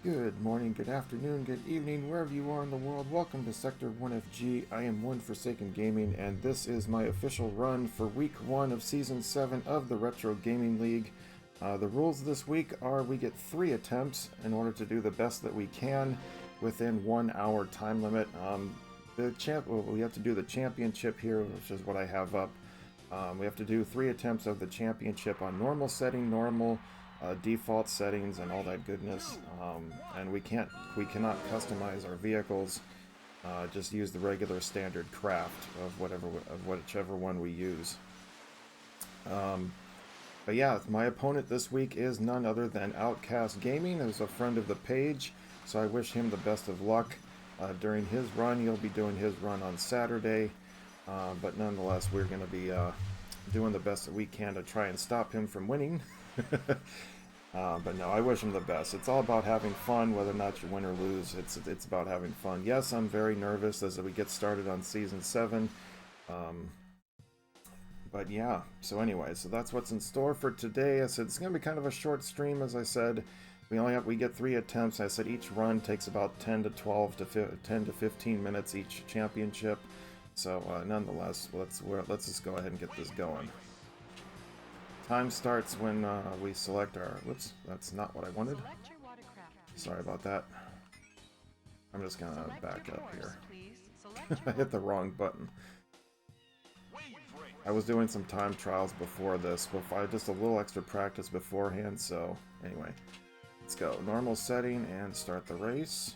Good morning, good afternoon, good evening, wherever you are in the world. Welcome to Sector 1FG. I am One Forsaken Gaming, and this is my official run for Week 1 of Season 7 of the Retro Gaming League. The rules this week are we get 3 attempts in order to do the best that we can within 1 hour time limit. We have to do the championship here, which is what I have up. We have to do 3 attempts of the championship on normal setting, normal, default settings, and all that goodness. And we cannot customize our vehicles. Just use the regular standard craft of whichever one we use. But yeah, my opponent this week is none other than Outcast Gaming, who's a friend of the page. So I wish him the best of luck during his run. He'll be doing his run on Saturday. But nonetheless, we're going to be doing the best that we can to try and stop him from winning. But no, I wish him the best. It's all about having fun, whether or not you win or lose. It's about having fun. Yes, I'm very nervous as we get started on Season 7. But yeah, so anyway, so that's what's in store for today. I said it's going to be kind of a short stream, as I said. We get 3 attempts. I said each run takes about 10 to 15 minutes each championship. So nonetheless, let's just go ahead and get this going. Time starts when we select our... Whoops, that's not what I wanted. Sorry about that. I'm just gonna back up here. I hit the wrong button. I was doing some time trials before this, but I just a little extra practice beforehand, so anyway. Let's go. Normal setting and start the race.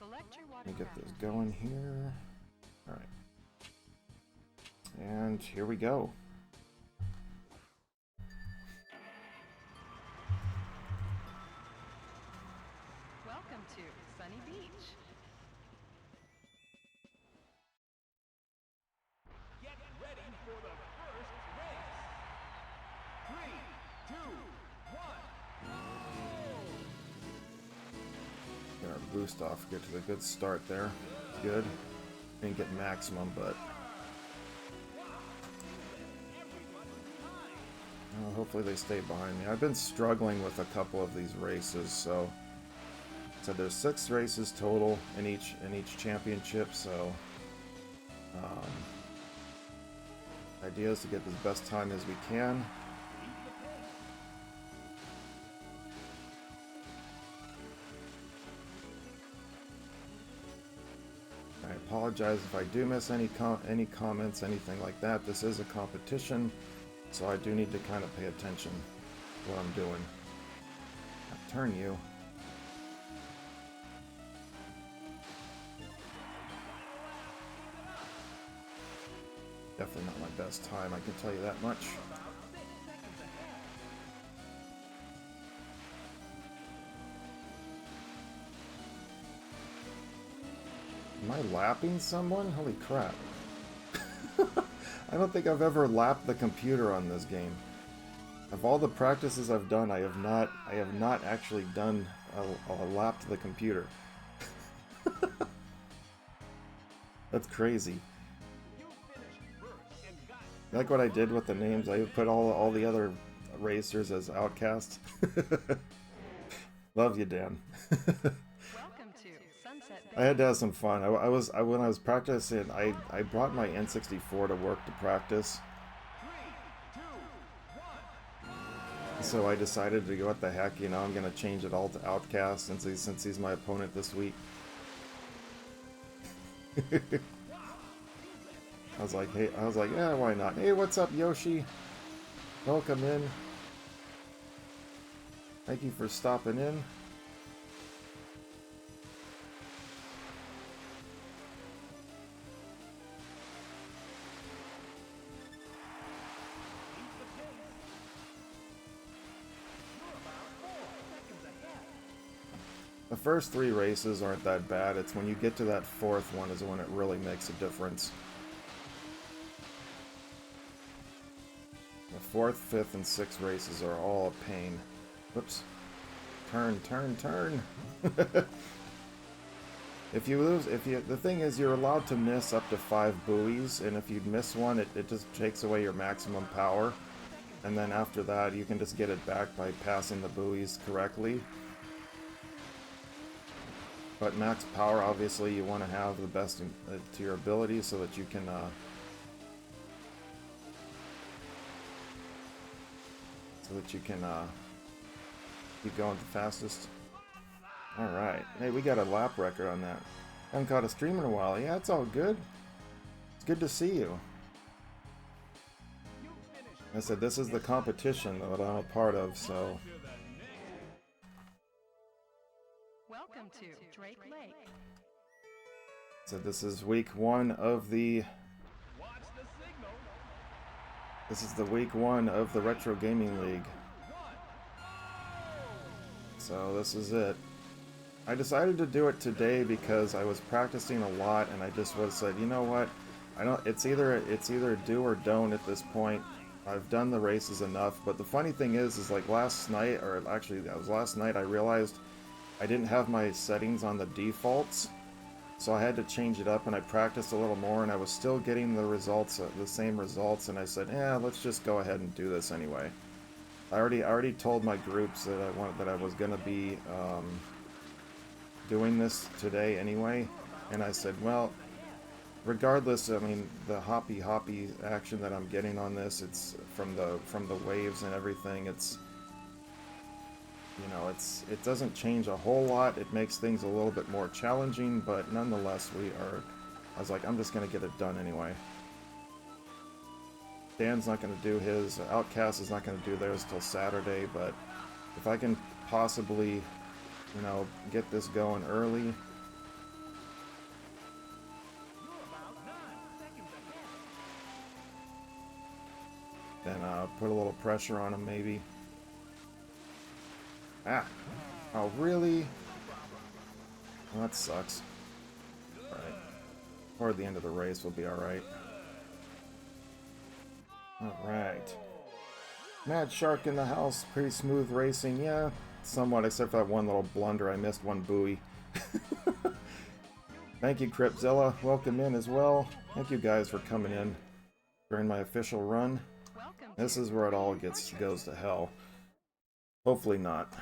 Let me get this going here. Alright. And here we go. Welcome to Sunny Beach. Get ready for the first race. 3, 2, 1. Get our boost off, get to the good start there. Good. Didn't get maximum, but hopefully they stay behind me. I've been struggling with a couple of these races, so there's 6 races total in each championship. So idea is to get the best time as we can. I apologize if I do miss any comments, anything like that. This is a competition, so I do need to kind of pay attention to what I'm doing. I'll turn you. Definitely not my best time, I can tell you that much. Am I lapping someone? Holy crap. I don't think I've ever lapped the computer on this game. Of all the practices I've done, I have not actually done a lap to the computer. That's crazy. Like what I did with the names, I put all the other racers as outcasts. Love you, Dan. Welcome to Sunset Bay. I had to have some fun. When I was practicing, I brought my N64 to work to practice. 3, 2, 1. So I decided to go, what the heck, I'm gonna change it all to Outcast since he's my opponent this week. I was like, yeah, why not? Hey, what's up, Yoshi? Welcome in. Thank you for stopping in. The first 3 races aren't that bad. It's when you get to that 4th one is when it really makes a difference. The 4th, 5th, and 6th races are all a pain. Whoops. Turn, turn, turn! If you lose, the thing is, you're allowed to miss up to 5 buoys, and if you miss one, it just takes away your maximum power. And then after that, you can just get it back by passing the buoys correctly. But max power, obviously, you want to have the best to your ability so that you can keep going the fastest. All right, hey, we got a lap record on that. Haven't caught a stream in a while. Yeah, it's all good. It's good to see you. I said this is the competition that I'm a part of, so. Welcome to Drake Lake. So this is week 1 of the. This is the week 1 of the Retro Gaming League. So this is it. I decided to do it today because I was practicing a lot, and I just said, you know what? It's either do or don't at this point. I've done the races enough, but the funny thing is like last night, or actually that was last night, I realized I didn't have my settings on the defaults, so I had to change it up, and I practiced a little more, and I was still getting the results, the same results, and I said, yeah, let's just go ahead and do this anyway. I already told my groups that I was gonna be doing this today anyway, and I said, well, regardless, I mean, the hoppy action that I'm getting on this, it's from the waves and everything, it's, you know, it doesn't change a whole lot. It makes things a little bit more challenging, but nonetheless, I was like, I'm just gonna get it done anyway. Dan's not gonna do his, Outcast is not gonna do theirs till Saturday, but if I can possibly, you know, get this going early, then put a little pressure on him, maybe. Ah! Oh, really? Well, that sucks. Alright. Toward the end of the race, we'll be alright. Alright. Mad Shark in the house. Pretty smooth racing. Yeah, somewhat, except for that one little blunder. I missed one buoy. Thank you, Cryptzilla. Welcome in as well. Thank you guys for coming in during my official run. This is where it all goes to hell. Hopefully not.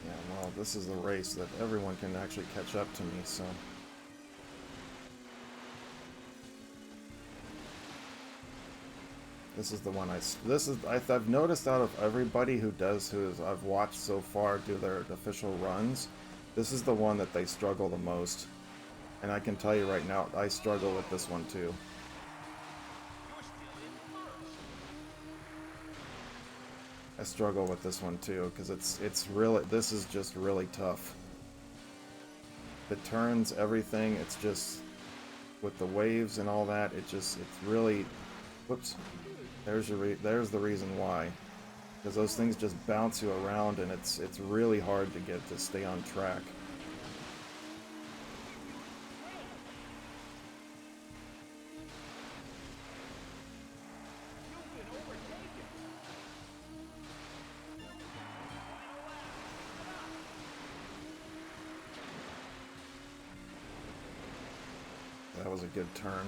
Yeah, well, this is the race that everyone can actually catch up to me, so. This is the one I've noticed out of everybody who I've watched so far do their official runs, this is the one that they struggle the most. And I can tell you right now, I struggle with this one too. I struggle with this one too, because this is just really tough. The turns, everything, it's just, with the waves and all that, it's really, whoops. There's the reason why, because those things just bounce you around, and it's really hard to stay on track. That was a good turn.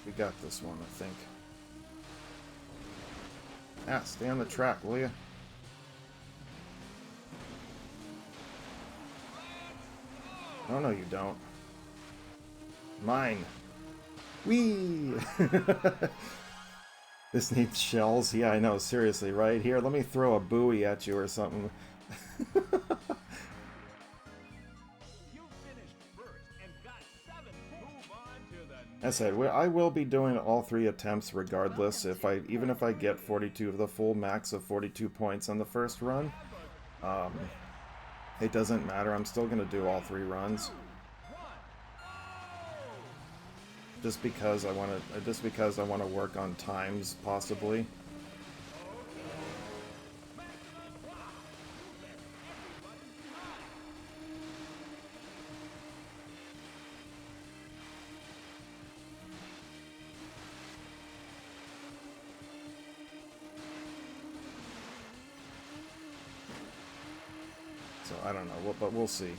We got this one, I think. Ah, stay on the track, will you? Oh, no, you don't. Mine. Whee! This needs shells? Yeah, I know, seriously, right? Here, let me throw a buoy at you or something. I said, I will be doing all 3 attempts regardless. Even if I get 42, the full max of 42 points on the first run, it doesn't matter. I'm still gonna do all 3 runs, just because I want to work on times possibly. So I don't know, but we'll see.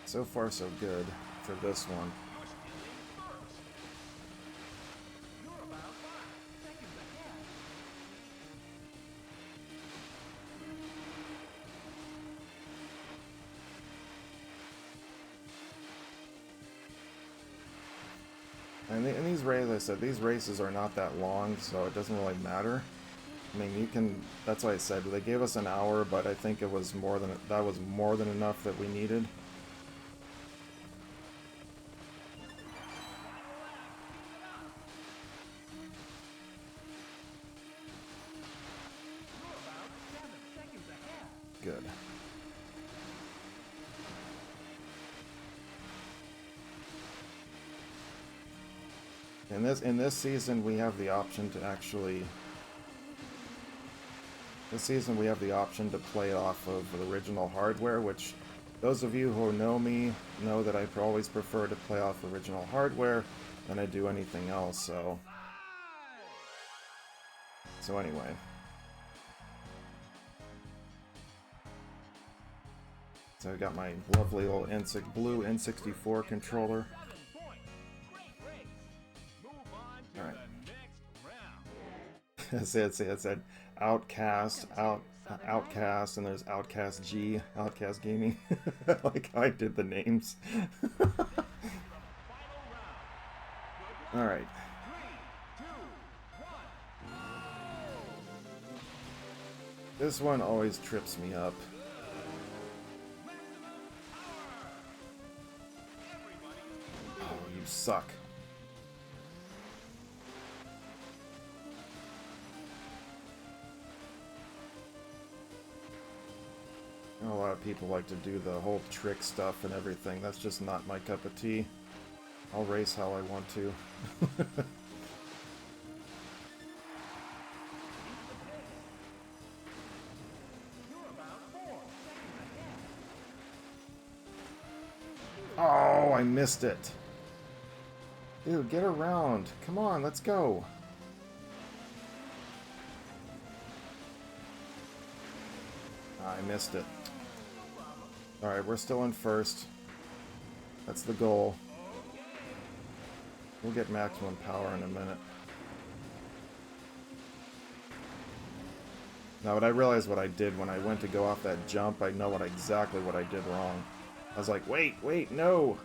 So far, so good for this one. And these races, I said, these races are not that long, so it doesn't really matter. I mean, you can. That's why I said they gave us an hour, but I think it was more than that was more than enough that we needed. Good. In this season, we have the option to actually. This season, we have the option to play off of the original hardware, which those of you who know me know that I always prefer to play off original hardware than I do anything else. So anyway. So I got my lovely little blue N64 controller. All right. It said Outcast, Outcast, and there's Outcast G, Outcast Gaming. Like how I did the names. All right. This one always trips me up. Oh, you suck. A lot of people like to do the whole trick stuff and everything. That's just not my cup of tea. I'll race how I want to. Oh, I missed it. Dude, get around. Come on, let's go. I missed it. Alright, we're still in first. That's the goal. We'll get maximum power in a minute. Now, when I realized what I did when I went to go off that jump, I know exactly what I did wrong. I was like, wait, no!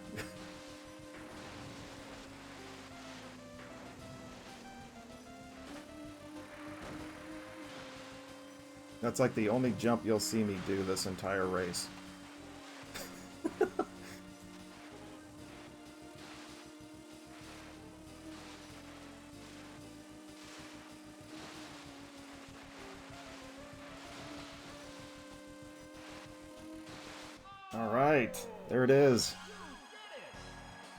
That's like the only jump you'll see me do this entire race. Alright, there it is.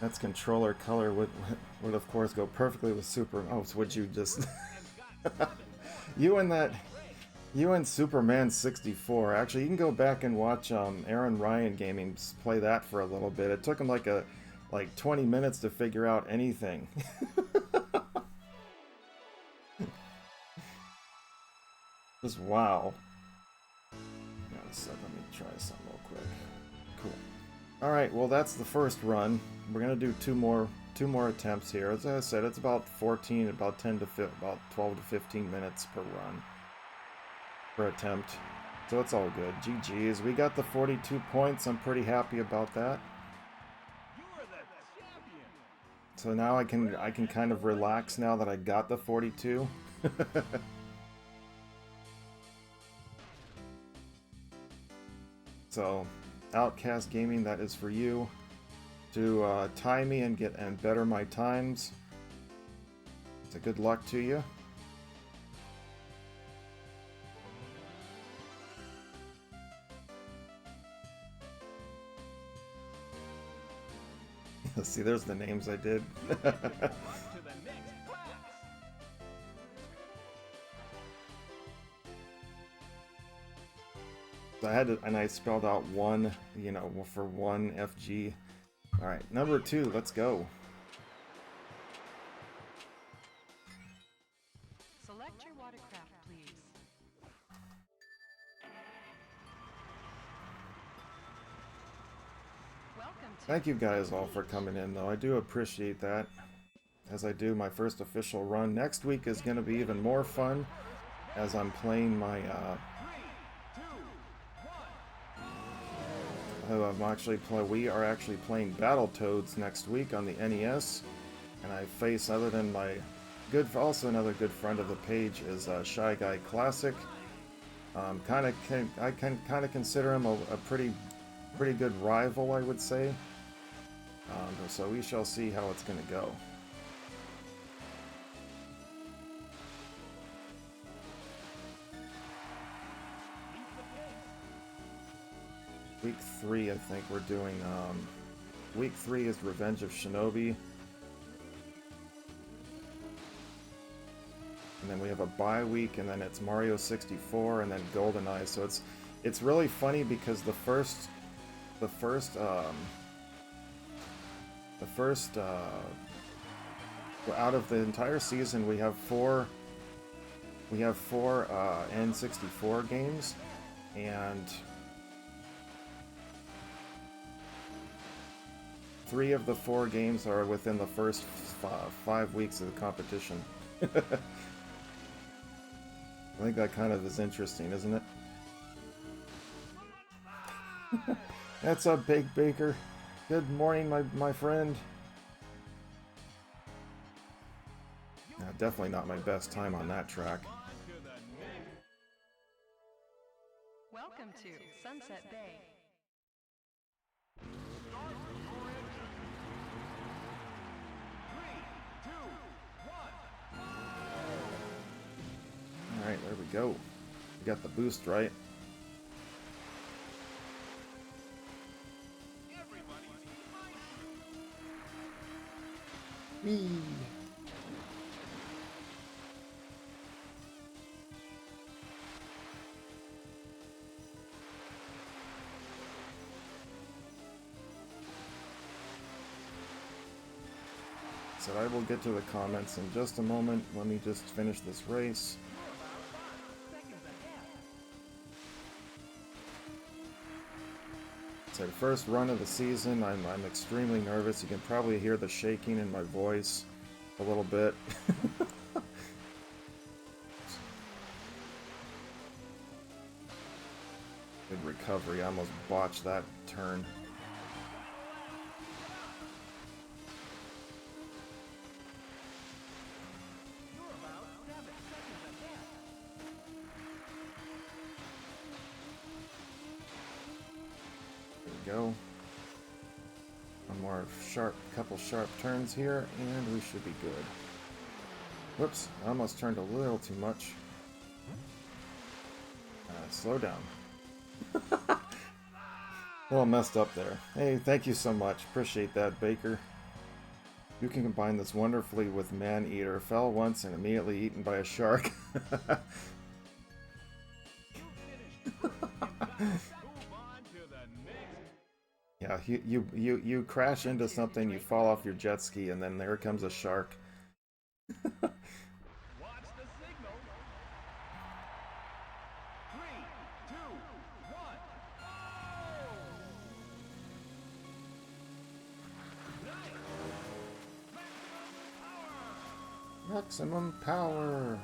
That's controller color would of course go perfectly with Super... Oh, so would you just... You and Superman 64. Actually, you can go back and watch Aaron Ryan Gaming play that for a little bit. It took him like 20 minutes to figure out anything. Just wow. Hang on a sec, let me try something real quick. Cool. All right, well that's the first run. We're gonna do two more attempts here. As I said, it's about 12 to 15 minutes per run. Per attempt. So it's all good. GG's. We got the 42 points. I'm pretty happy about that. So now I can kind of relax now that I got the 42. So Outcast Gaming, that is for you to tie me and better my times. So good luck to you. See, there's the names I did. So I had to, and I spelled out one, you know, for one FG. All right, number 2, let's go. Select your watercraft, please. Welcome to Thank you guys all for coming in, though. I do appreciate that. As I do my first official run. Next week is going to be even more fun as I'm playing my, we are actually playing Battletoads next week on the NES. And I face, other than my also another good friend of the page is Shy Guy Classic. I can kind of consider him a pretty good rival, I would say. So we shall see how it's going to go. Week 3, I think we're doing, week 3 is Revenge of Shinobi. And then we have a bye week, and then it's Mario 64, and then GoldenEye. So it's really funny because the first out of the entire season, we have four N64 games, and 3 of the 4 games are within the first 5 weeks of the competition. I think that kind of is interesting, isn't it? That's up, Big Baker. Good morning, my friend. Definitely not my best time on that track. Welcome to Sunset Bay. Alright, there we go. We got the boost right. Whee! So I will get to the comments in just a moment. Let me just finish this race. It's our first run of the season. I'm extremely nervous. You can probably hear the shaking in my voice a little bit. Good recovery. I almost botched that turn. Go. One more couple sharp turns here, and we should be good. Whoops, I almost turned a little too much. Slow down. A little messed up there. Hey, thank you so much. Appreciate that, Baker. You can combine this wonderfully with Man-Eater. Fell once and immediately eaten by a shark. Yeah, you crash into something, you fall off your jet ski, and then there comes a shark. Watch the signal. 3, 2, 1. Nice. Maximum power.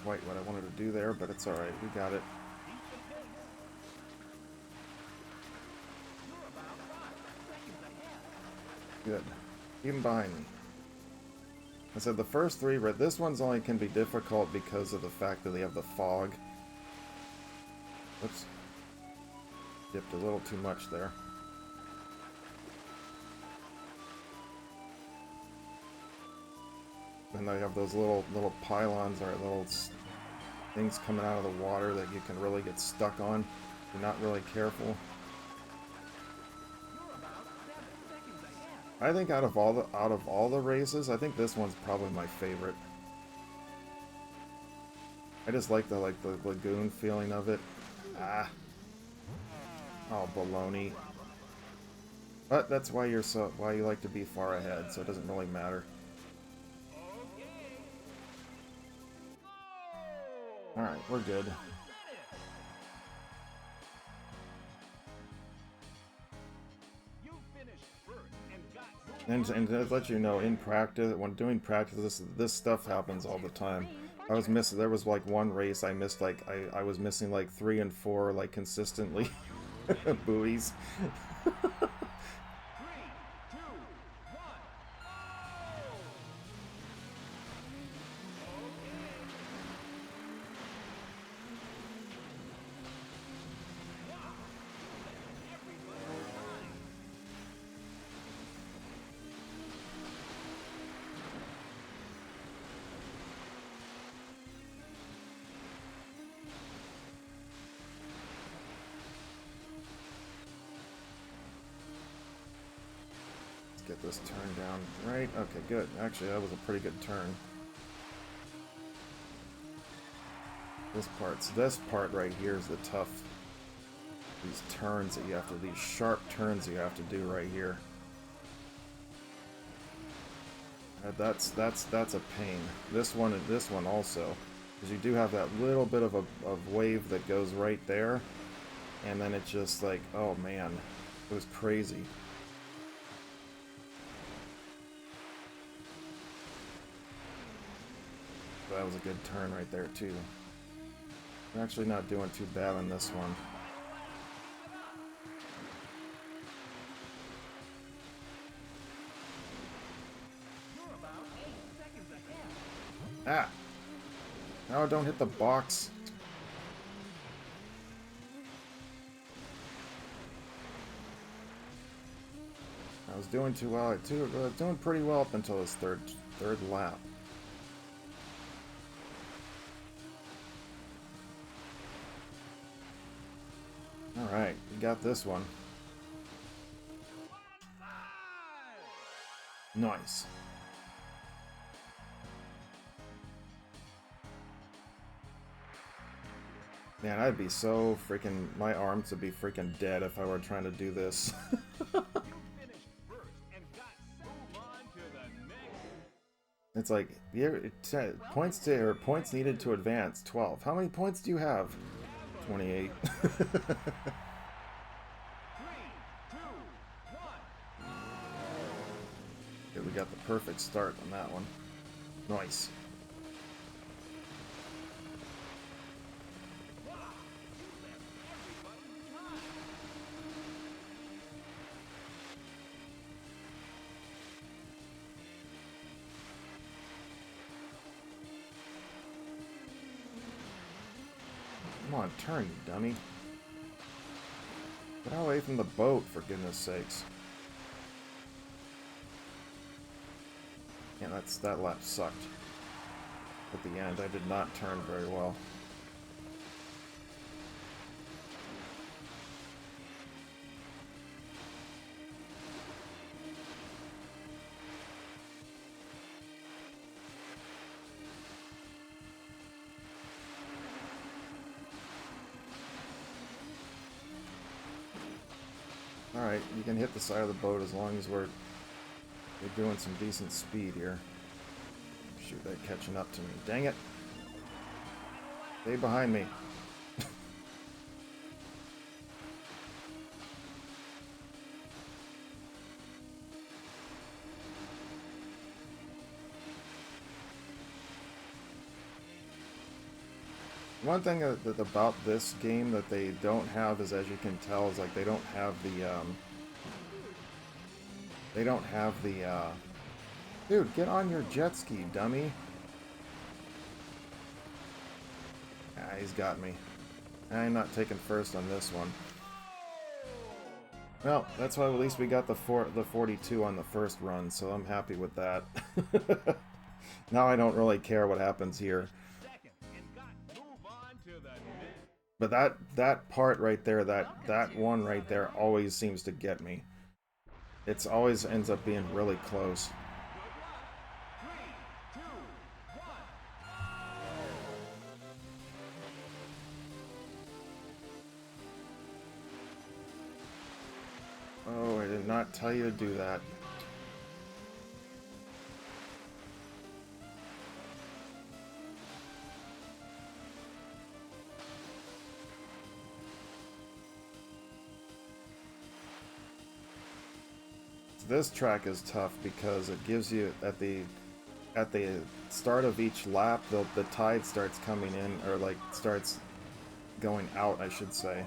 Quite what I wanted to do there, but it's alright, we got it. Good. Even behind me. I said the first 3, but this one's only can be difficult because of the fact that they have the fog. Oops. Dipped a little too much there. And they have those little pylons or little things coming out of the water that you can really get stuck on if you're not really careful. I think out of all the races, I think this one's probably my favorite. I just like the lagoon feeling of it. Ah. Oh, baloney. But that's why why you like to be far ahead, so it doesn't really matter. Alright, we're good. And to let you know, in practice, when doing practice, this stuff happens all the time. I was missing. There was like one race I missed. Like I was missing like 3 and 4 like consistently. Buoys. Get this turn down right. Okay, good. Actually, that was a pretty good turn. This part right here is the tough. These turns that you have to, these sharp turns you have to do right here. That's a pain. This one and this one also, because you do have that little bit of a wave that goes right there, and then it's just like, oh man, it was crazy. That was a good turn right there too. I'm actually not doing too bad on this one. Ah! No, don't hit the box. I was doing too well. Doing pretty well up until this third lap. Alright, we got this one. Nice. Man, I'd be so freaking... My arms would be freaking dead if I were trying to do this. It's like, points needed to advance, 12. How many points do you have? 28. Okay, we got the perfect start on that one. Nice. Come on, turn, you dummy. Get away from the boat, for goodness sakes. Yeah, that lap sucked. At the end, I did not turn very well. Alright, you can hit the side of the boat as long as we're doing some decent speed here. Shoot, they're catching up to me. Dang it! Stay behind me. One thing about this game that they don't have is, as you can tell, is like they don't have the dude, get on your jet ski, dummy. Ah, he's got me. I'm not taking first on this one. Well, that's why at least we got the 42 on the first run, so I'm happy with that. Now I don't really care what happens here. But that part right there, that one right there always seems to get me. It's always ends up being really close. Good luck. 3, 2, 1. Oh, I did not tell you to do that. This track is tough because it gives you at the start of each lap the tide starts coming in, or like starts going out, I should say.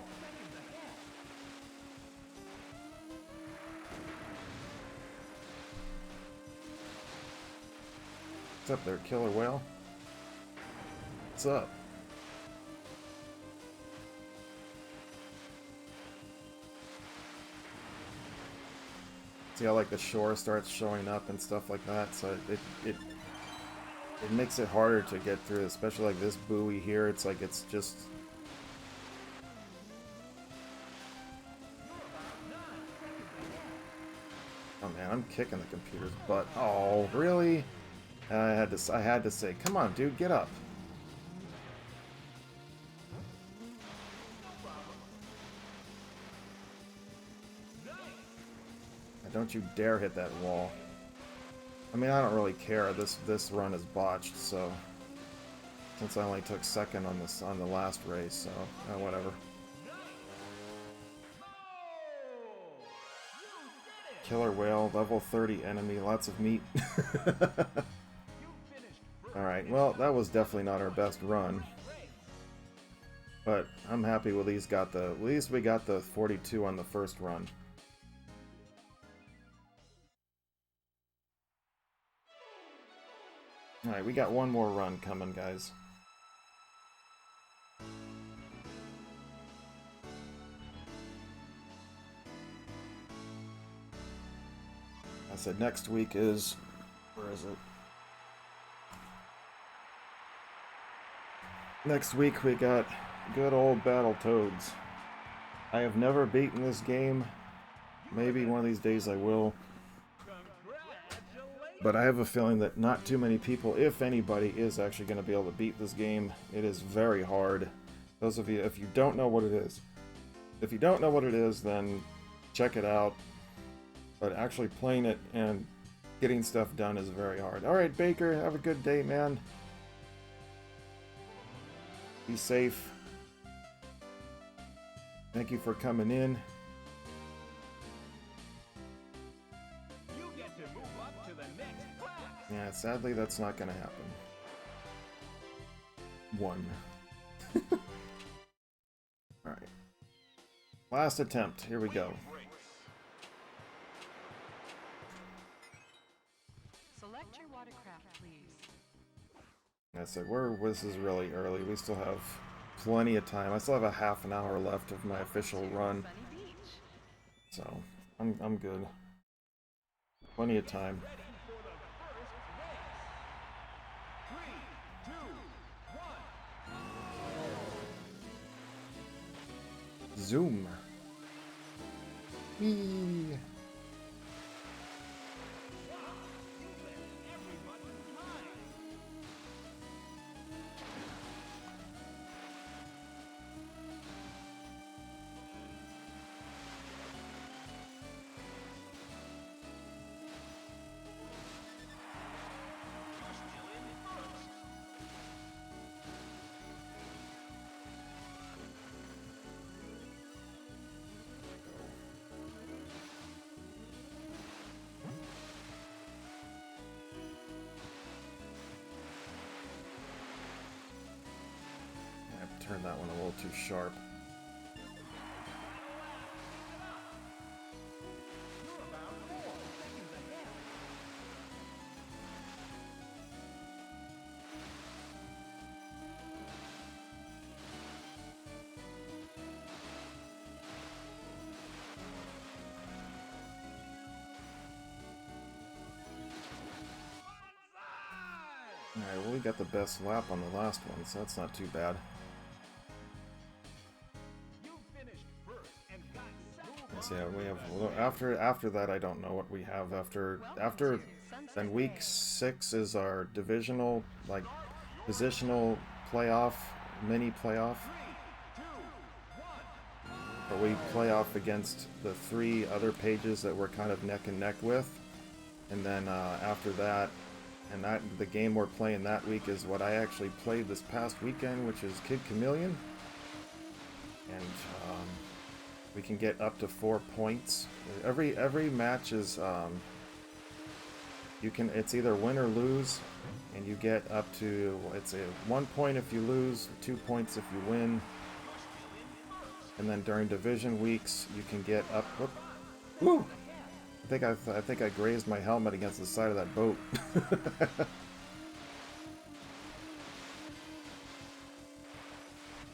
What's up there, killer whale? What's up? See how like the shore starts showing up and stuff like that, so it makes it harder to get through, especially like this buoy here. It's like it's just oh man, I'm kicking the computer's butt. Oh really? I had to say, come on, dude, get up. Don't you dare hit that wall. I mean, I don't really care. This run is botched, so since I only took second on the last race, so whatever. Killer whale, level 30 enemy, lots of meat. Alright, well, that was definitely not our best run. But I'm happy with at least we got the 42 on the first run. Alright, we got one more run coming, guys. I said next week is... where is it? Next week we got good old Battletoads. I have never beaten this game. Maybe one of these days I will. But I have a feeling that not too many people, if anybody, is actually going to be able to beat this game. It is very hard. Those of you, if you don't know what it is, then check it out. But actually playing it and getting stuff done is very hard. Alright, Baker, have a good day, man. Be safe. Thank you for coming in. Yeah, sadly that's not gonna happen. One. Alright. Last attempt. Here we go. Select your watercraft, please. I said, this is really early. We still have plenty of time. I still have a half an hour left of my official run. Sunny Beach. So, I'm good. Plenty of time. Zoom. Whee. Turn that one a little too sharp. Alright, well we got the best lap on the last one, so that's not too bad. So yeah, we have after that. I don't know what we have after. Then week 6 is our divisional, like positional playoff, mini playoff, where we play off against the 3 other pages that we're kind of neck and neck with, and then after that, and that the game we're playing that week is what I actually played this past weekend, which is Kid Chameleon, and we can get up to 4 points. Every match is it's either win or lose, and you get up to, it's a 1 point if you lose, 2 points if you win, and then during division weeks you can get up. Whoop, woo! I think I grazed my helmet against the side of that boat.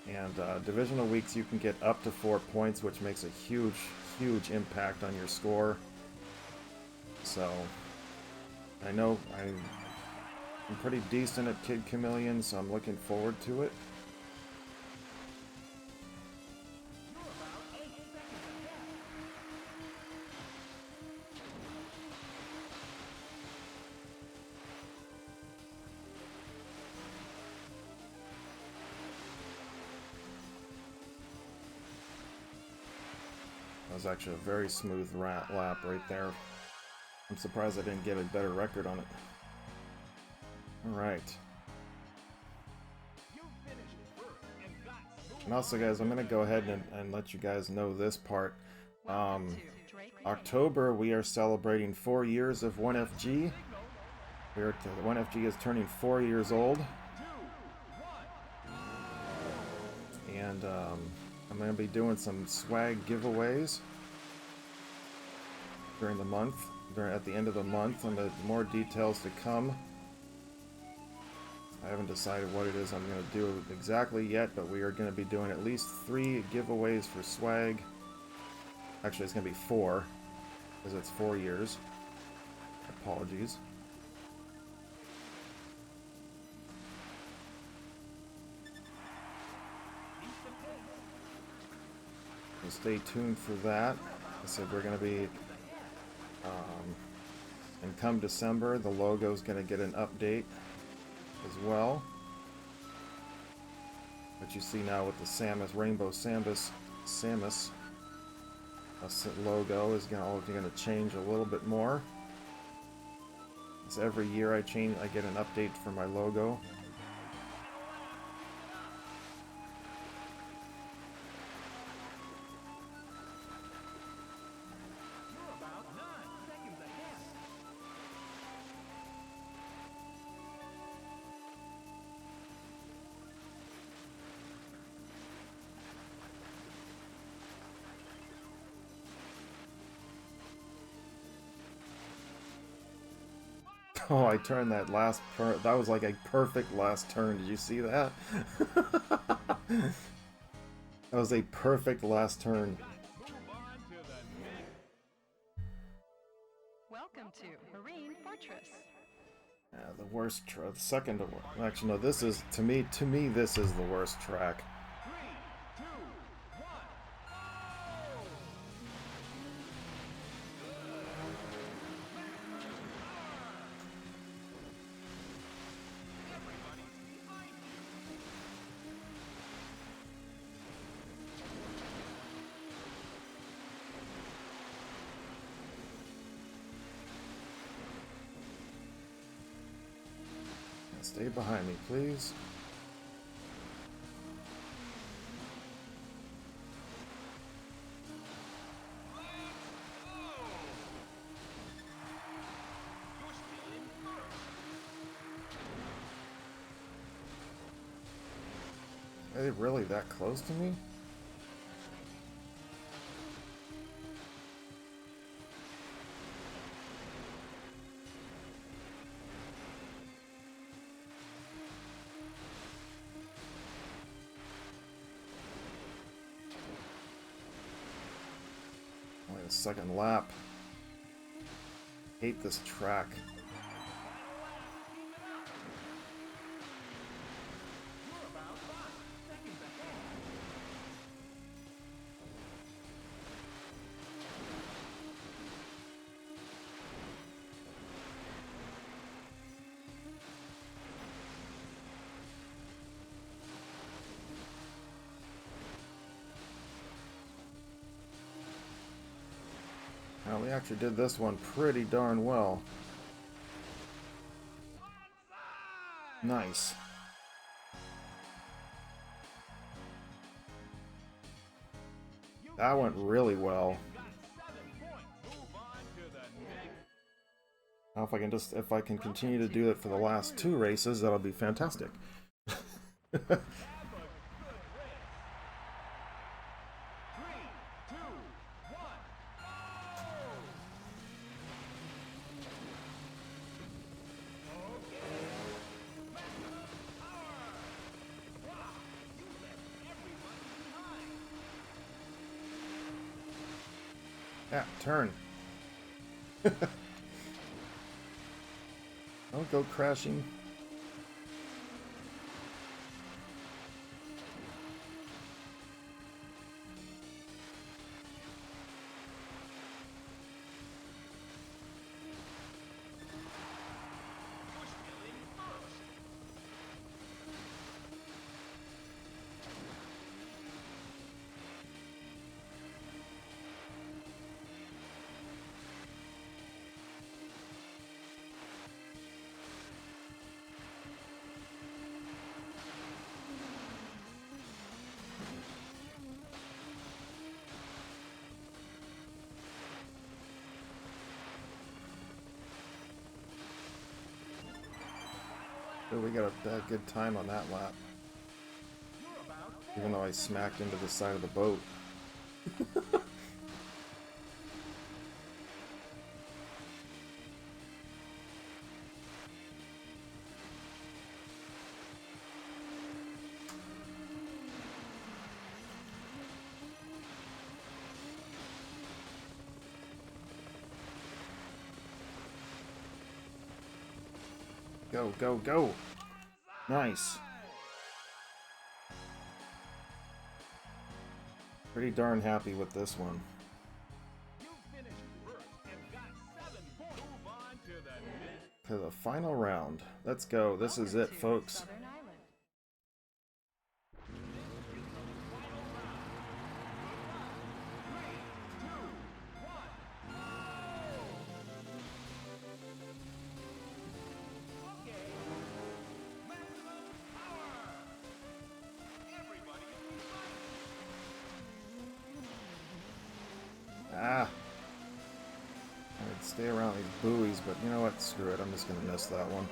And divisional weeks you can get up to 4 points, which makes a huge impact on your score. So I know I'm pretty decent at Kid Chameleon, so I'm looking forward to it. That was actually a very smooth lap right there. I'm surprised I didn't get a better record on it. Alright. And also, guys, I'm going to go ahead and let you guys know this part. October, we are celebrating 4 years of 1FG. 1FG is turning 4 years old. And I'm going to be doing some swag giveaways during the month. At the end of the month, and the more details to come. I haven't decided what it is I'm going to do exactly yet, but we are going to be doing at least 3 giveaways for swag. Actually, it's going to be 4, because it's 4 years. Apologies. So stay tuned for that. I said we're going to be... and come December, the logo is going to get an update as well. What you see now with the Samus, Rainbow Samus logo is going to change a little bit more. So every year I get an update for my logo. Oh, I turned that last that was like a perfect last turn. Did you see that? That was a perfect last turn. Welcome to Marine Fortress. Yeah, the worst the second to worst. Actually, no, this is to me this is the worst track. 3, 2, 1. Stay behind me, please. Are they really that close to me? Only the second lap. Hate this track. We actually did this one pretty darn well. Nice. That went really well. Now if I can continue to do it for the last 2 races, that'll be fantastic. Yeah, turn. Don't go crashing. Oh, we got a good time on that lap. Even though I smacked into the side of the boat. Go, go, go! Nice. Pretty darn happy with this one. To the final round. Let's go. This is it, folks. Southern Island. Ah. I'd stay around these buoys, but you know what? Screw it. I'm just going to miss that one.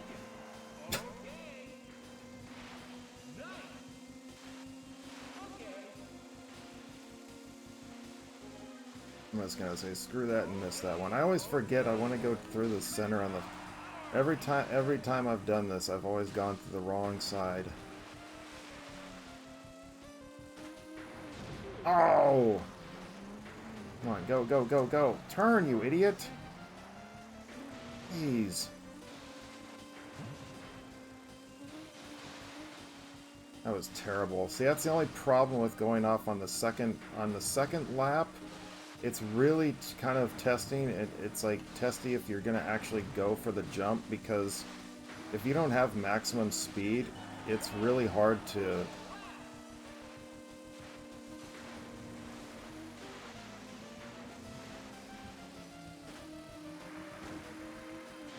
I'm just going to say screw that and miss that one. I always forget I want to go through the center on the... Every time I've done this, I've always gone to the wrong side. Oh! Come on, go, go, go, go. Turn, you idiot! Jeez. That was terrible. See, that's the only problem with going off on the second lap. It's really kind of testing. It's like testy if you're going to actually go for the jump, because if you don't have maximum speed, it's really hard to...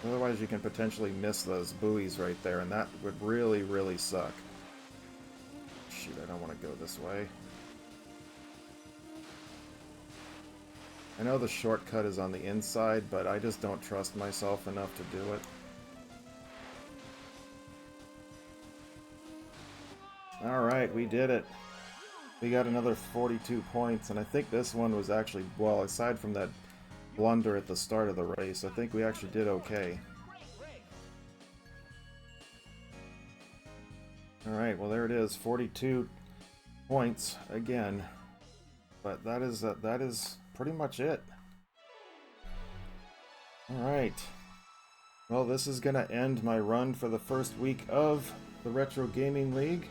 Otherwise, you can potentially miss those buoys right there, and that would really, really suck. Shoot, I don't want to go this way. I know the shortcut is on the inside, but I just don't trust myself enough to do it. Alright, we did it. We got another 42 points, and I think this one was actually, well, aside from that blunder at the start of the race, I think we actually did okay. Alright, well there it is, 42 points again. But that is pretty much it. Alright. Well, this is going to end my run for the first week of the Retro Gaming League.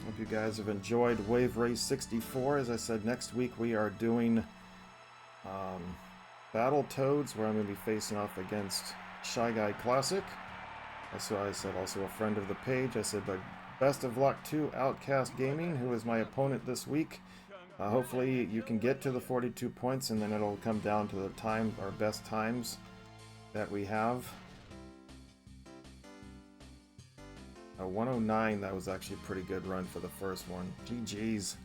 Hope you guys have enjoyed Wave Race 64. As I said, next week we are doing Battletoads, where I'm going to be facing off against Shy Guy Classic. So I said also a friend of the page. I said, but best of luck to Outcast Gaming, who is my opponent this week. Hopefully you can get to the 42 points, and then it'll come down to the time, our best times that we have. 109, that was actually a pretty good run for the first one. GG's.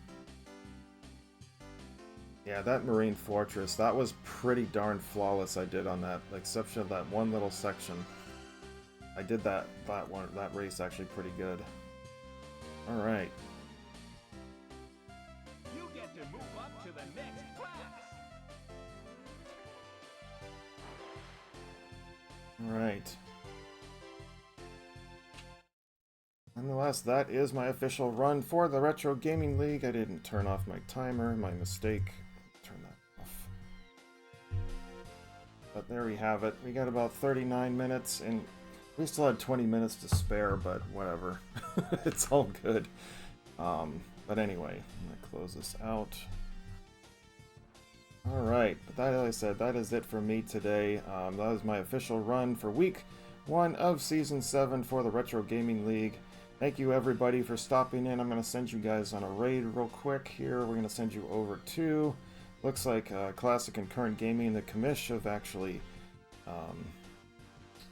Yeah, that Marine Fortress, that was pretty darn flawless I did on that, exception of that one little section. I did that race actually pretty good. Alright. You get to move up to the next class. Alright. Nonetheless, that is my official run for the Retro Gaming League. I didn't turn off my timer, my mistake. Turn that off. But there we have it. We got about 39 minutes, and we still had 20 minutes to spare, but whatever. It's all good. But anyway, I'm going to close this out. Alright, but that, as I said, that is it for me today. That was my official run for week 1 of Season 7 for the Retro Gaming League. Thank you everybody for stopping in. I'm going to send you guys on a raid real quick here. We're going to send you over to, looks like Classic and Current Gaming. The commish of actually,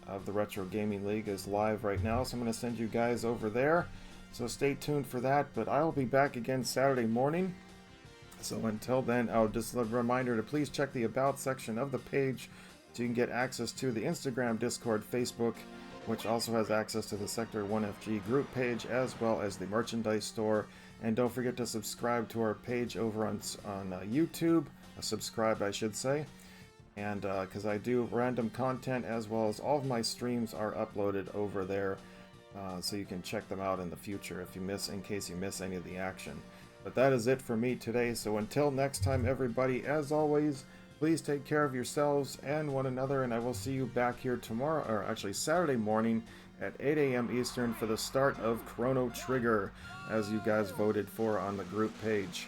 of the Retro Gaming League is live right now. So I'm going to send you guys over there. So stay tuned for that. But I will be back again Saturday morning. So until then, I'll just a reminder to please check the About section of the page so you can get access to the Instagram, Discord, Facebook, which also has access to the Sector 1FG group page, as well as the merchandise store. And don't forget to subscribe to our page over on YouTube. Subscribe, I should say. And because I do random content, as well as all of my streams are uploaded over there, so you can check them out in the future if you in case you miss any of the action. But that is it for me today. So until next time, everybody, as always, please take care of yourselves and one another, and I will see you back here tomorrow, or actually Saturday morning at 8 a.m. Eastern for the start of Chrono Trigger, as you guys voted for on the group page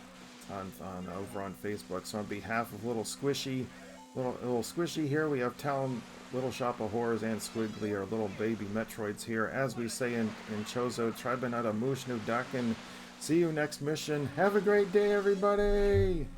over on Facebook. So on behalf of Little Squishy here, we have Talon, Little Shop of Horrors, and Squiggly, our little baby Metroids here. As we say in Chozo, Tribanata Mushnu Dakin. See you next mission. Have a great day, everybody!